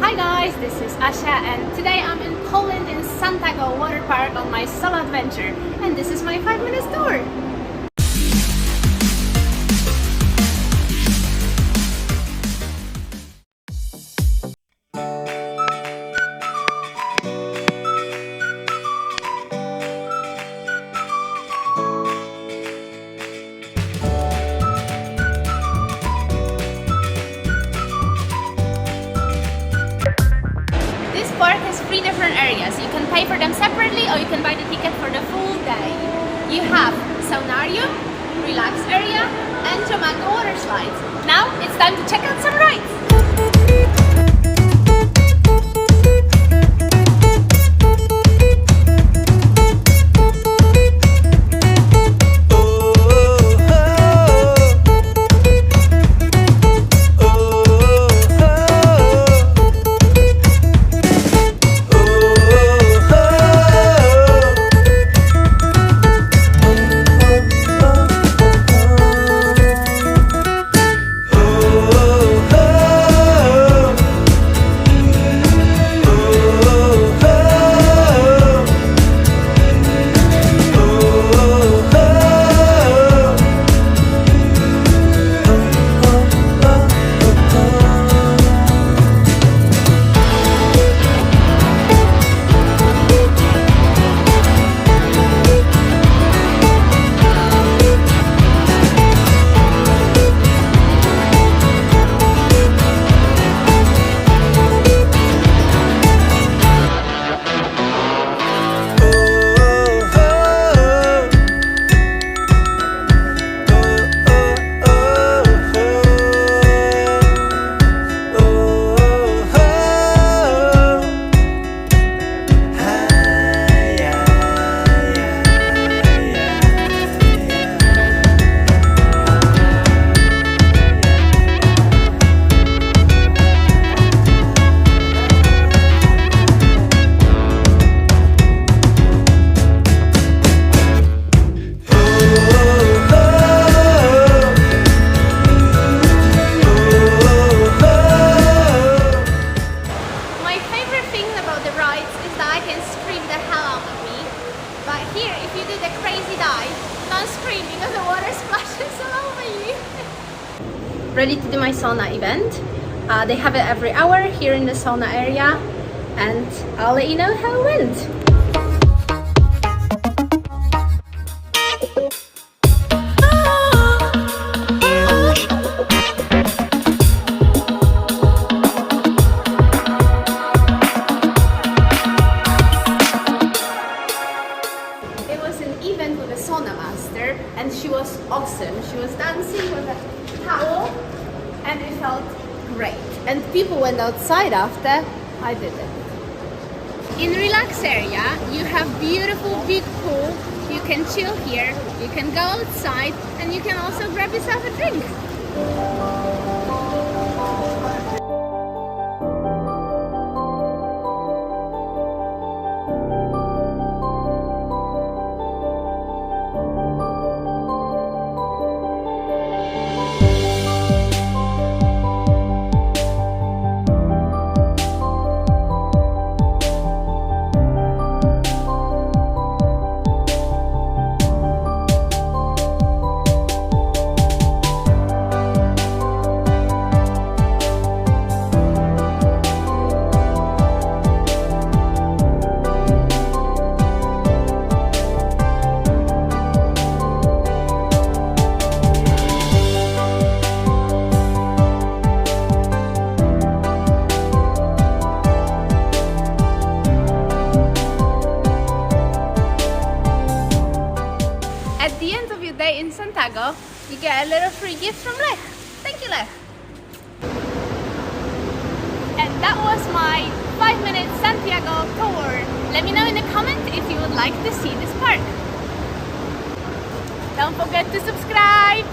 Hi guys, this is Asia and today I'm in Poland in Suntago Waterpark on my solo adventure and this is my 5-minute tour. This park has 3 different areas. You can pay for them separately or you can buy the ticket for the full day. You have Solarium, relax area and waterslides. Now it's time to check out some rides. But here, if you do the crazy dive, don't scream because the water splashes all over you. Ready to do my sauna event. They have it every hour here in the sauna area and I'll let you know how it went. Event with a sauna master and she was awesome. She was dancing with a towel and it felt great. And people went outside after. I didn't. In relax area, you have beautiful big pool. You can chill here, you can go outside and you can also grab yourself a drink. At the end of your day in Suntago, you get a little free gift from Lech. Thank you, Lech. And that was my 5-minute Santiago tour. Let me know in the comment if you would like to see this park. Don't forget to subscribe.